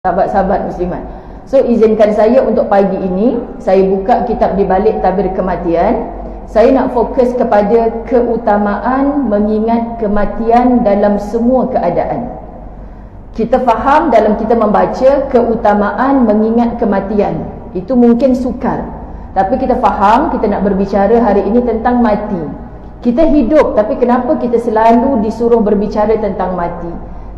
sahabat-sahabat muslimat. So izinkan saya untuk pagi ini saya buka kitab Di Balik Tabir Kematian. Saya nak fokus kepada keutamaan mengingat kematian dalam semua keadaan. Kita faham dalam kita membaca keutamaan mengingat kematian itu mungkin sukar, tapi kita faham kita nak berbicara hari ini tentang mati. Kita hidup, tapi kenapa kita selalu disuruh berbicara tentang mati?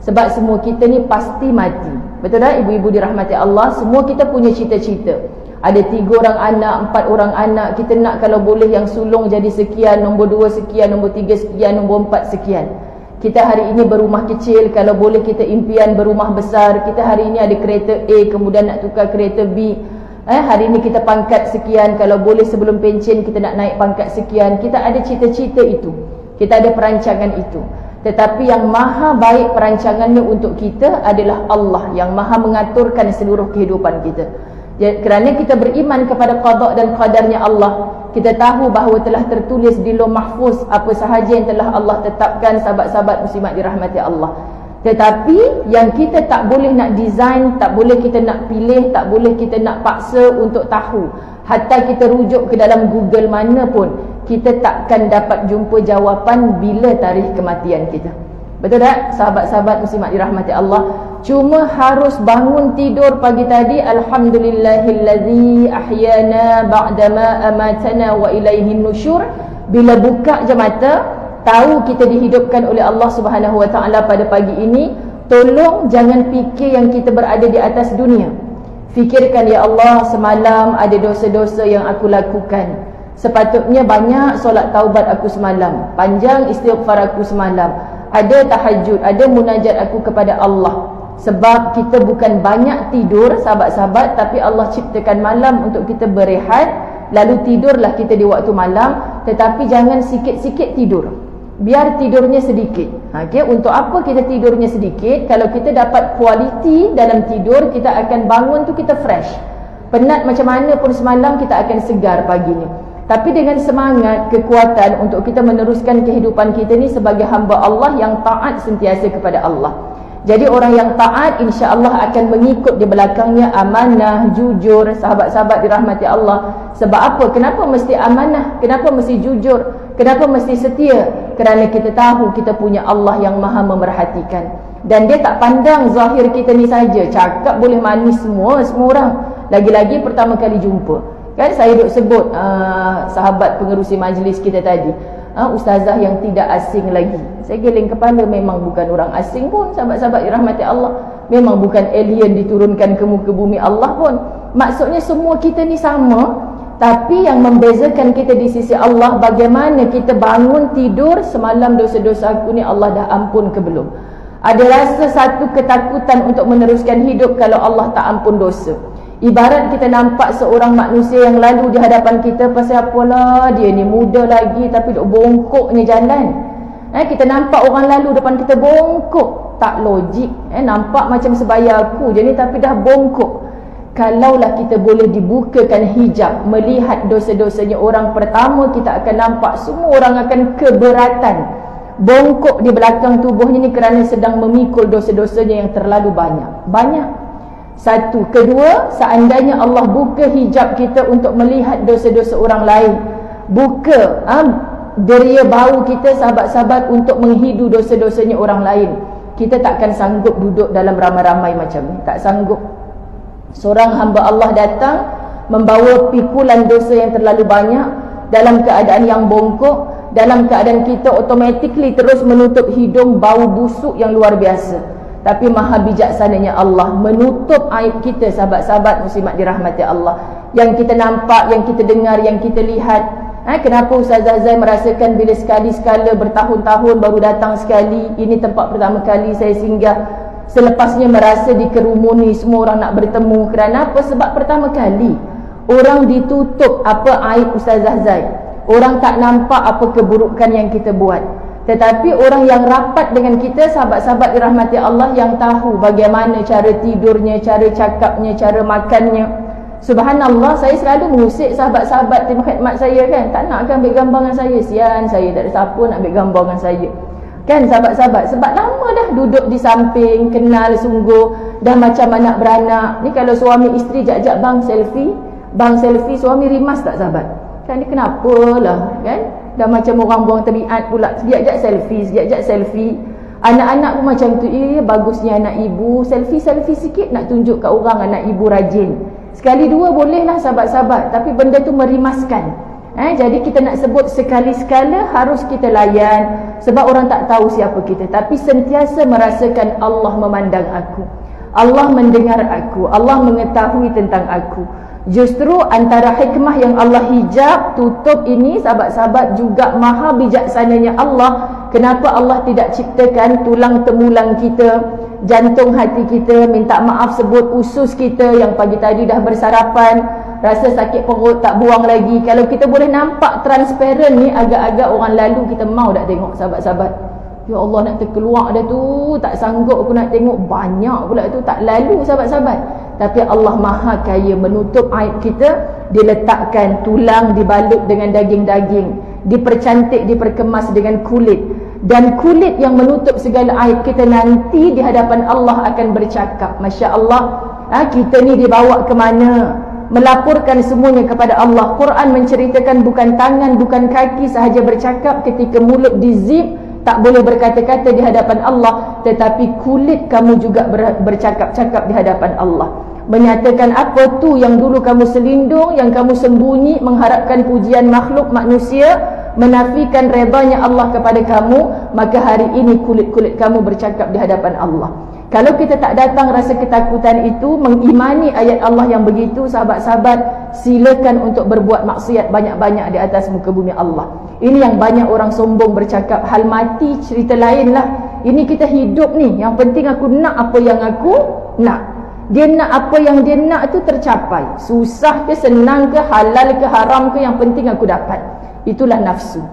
Sebab semua kita ni pasti mati. Betul tak ibu-ibu dirahmati Allah? Semua kita punya cita-cita. Ada 3 orang anak, 4 orang anak. Kita nak kalau boleh yang sulung jadi sekian, nombor 2 sekian, nombor 3 sekian, nombor 4 sekian. Kita hari ini berumah kecil, kalau boleh kita impian berumah besar. Kita hari ini ada kereta A, kemudian nak tukar kereta B. Hari ini kita pangkat sekian, kalau boleh sebelum pencen kita nak naik pangkat sekian. Kita ada cita-cita itu, kita ada perancangan itu. Tetapi yang maha baik perancangannya untuk kita adalah Allah yang maha mengaturkan seluruh kehidupan kita. Kerana kita beriman kepada qada dan qadarnya Allah, kita tahu bahawa telah tertulis di Lauh Mahfuz apa sahaja yang telah Allah tetapkan, sahabat-sahabat muslimat dirahmati Allah. Tetapi yang kita tak boleh nak design, tak boleh kita nak pilih, tak boleh kita nak paksa untuk tahu. Hatta kita rujuk ke dalam Google mana pun, kita takkan dapat jumpa jawapan bila tarikh kematian kita. Betul tak sahabat-sahabat muslimat dirahmati Allah? Cuma harus bangun tidur pagi tadi, alhamdulillahillazi ahyana ba'dama amatana wa ilaihin nusyur. Bila buka je mata, tahu kita dihidupkan oleh Allah Subhanahu wa taala pada pagi ini. Tolong jangan fikir yang kita berada di atas dunia. Fikirkan, ya Allah, semalam ada dosa-dosa yang aku lakukan. Sepatutnya banyak solat taubat aku semalam, panjang istighfar aku semalam, ada tahajud, ada munajat aku kepada Allah. Sebab kita bukan banyak tidur sahabat-sahabat, tapi Allah ciptakan malam untuk kita berehat. Lalu tidurlah kita di waktu malam. Tetapi jangan sikit-sikit tidur, biar tidurnya sedikit. Okay? Untuk apa kita tidurnya sedikit? Kalau kita dapat kualiti dalam tidur, kita akan bangun tu kita fresh. Penat macam mana pun semalam, kita akan segar paginya. Tapi dengan semangat, kekuatan untuk kita meneruskan kehidupan kita ni sebagai hamba Allah yang taat sentiasa kepada Allah. Jadi orang yang taat insya-Allah akan mengikut di belakangnya, amanah, jujur, sahabat-sahabat dirahmati Allah. Sebab apa? Kenapa mesti amanah? Kenapa mesti jujur? Kenapa mesti setia? Kerana kita tahu kita punya Allah yang maha memerhatikan. Dan dia tak pandang zahir kita ni saja. Cakap boleh manis semua orang. Lagi-lagi pertama kali jumpa. Kan saya duk sebut sahabat pengerusi majlis kita tadi, ustazah yang tidak asing lagi. Saya geleng kepala, memang bukan orang asing pun sahabat-sahabat dirahmati Allah. Memang bukan alien diturunkan ke muka bumi Allah pun. Maksudnya semua kita ni sama. Tapi yang membezakan kita di sisi Allah, bagaimana kita bangun tidur semalam, dosa-dosa aku ni Allah dah ampun ke belum. Ada rasa satu ketakutan untuk meneruskan hidup kalau Allah tak ampun dosa. Ibarat kita nampak seorang manusia yang lalu di hadapan kita, pasal apalah dia ni muda lagi tapi duk bongkoknya jalan. Kita nampak orang lalu depan kita bongkok, tak logik. Nampak macam sebaya aku je ni tapi dah bongkok. Kalaulah kita boleh dibukakan hijab, melihat dosa-dosanya orang, pertama kita akan nampak semua orang akan keberatan bongkok di belakang tubuhnya ni kerana sedang memikul dosa-dosanya yang terlalu banyak. Satu. Kedua, seandainya Allah buka hijab kita untuk melihat dosa-dosa orang lain, buka deria bau kita sahabat-sahabat untuk menghidu dosa-dosanya orang lain, kita takkan sanggup duduk dalam ramai-ramai macam ni. Tak sanggup. Seorang hamba Allah datang membawa pikulan dosa yang terlalu banyak, dalam keadaan yang bongkok, dalam keadaan kita automatically terus menutup hidung, bau busuk yang luar biasa. Tapi maha bijaksananya Allah menutup aib kita sahabat-sahabat muslimat dirahmati Allah. Yang kita nampak, yang kita dengar, yang kita lihat. Kenapa Ustazah Zai merasakan bila sekali-sekala bertahun-tahun baru datang sekali, ini tempat pertama kali saya singgah. Selepasnya merasa dikerumuni, semua orang nak bertemu. Kerana apa? Sebab pertama kali orang ditutup apa aib Ustazah Zai. Orang tak nampak apa keburukan yang kita buat. Tetapi orang yang rapat dengan kita, sahabat-sahabat dirahmati Allah, yang tahu bagaimana cara tidurnya, cara cakapnya, cara makannya. Subhanallah, saya selalu mengusik sahabat-sahabat tim khidmat saya kan. Tak nak kan ambil gambar dengan saya. Sian, saya tak ada siapa nak ambil gambar dengan saya. Kan sahabat-sahabat, sebab lama dah duduk di samping, kenal sungguh, dah macam anak beranak. Ni kalau suami isteri jap-jap bang selfie, suami rimas tak sahabat? Kan dia kenapalah, kan? Dah macam orang buang tabiat pula, sekejap selfie. Anak-anak pun macam tu, bagusnya anak ibu, selfie sikit nak tunjuk kat orang anak ibu rajin. Sekali dua bolehlah sahabat-sahabat, tapi benda tu merimaskan. Jadi kita nak sebut sekali-sekala harus kita layan, sebab orang tak tahu siapa kita, tapi sentiasa merasakan Allah memandang aku, Allah mendengar aku, Allah mengetahui tentang aku. Justru antara hikmah yang Allah hijab, tutup ini sahabat-sahabat, juga maha bijaksananya Allah. Kenapa Allah tidak ciptakan tulang temulang kita, jantung hati kita, minta maaf sebut usus kita yang pagi tadi dah bersarapan, rasa sakit perut tak buang lagi. Kalau kita boleh nampak transparent ni, agak-agak orang lalu kita mau tak tengok sahabat-sahabat. Ya Allah, nak terkeluar dah tu, tak sanggup aku nak tengok, banyak pula tu, tak lalu sahabat-sahabat. Tapi Allah maha kaya menutup aib kita. Diletakkan tulang dibalut dengan daging-daging, dipercantik, diperkemas dengan kulit. Dan kulit yang menutup segala aib kita nanti di hadapan Allah akan bercakap. Masya Allah, kita ni dibawa ke mana? Melaporkan semuanya kepada Allah. Quran menceritakan bukan tangan, bukan kaki sahaja bercakap ketika mulut dizip, tak boleh berkata-kata di hadapan Allah, tetapi kulit kamu juga bercakap-cakap di hadapan Allah, menyatakan apa tu yang dulu kamu selindung, yang kamu sembunyi, mengharapkan pujian makhluk manusia, menafikan redanya Allah kepada kamu. Maka hari ini kulit-kulit kamu bercakap di hadapan Allah. Kalau kita tak datang rasa ketakutan itu, mengimani ayat Allah yang begitu, sahabat-sahabat, silakan untuk berbuat maksiat banyak-banyak di atas muka bumi Allah. Ini yang banyak orang sombong bercakap, hal mati cerita lain lah. Ini kita hidup ni, yang penting aku nak apa yang aku nak. Dia nak apa yang dia nak tu tercapai. Susah ke, senang ke, halal ke, haram ke, yang penting aku dapat. Itulah nafsu.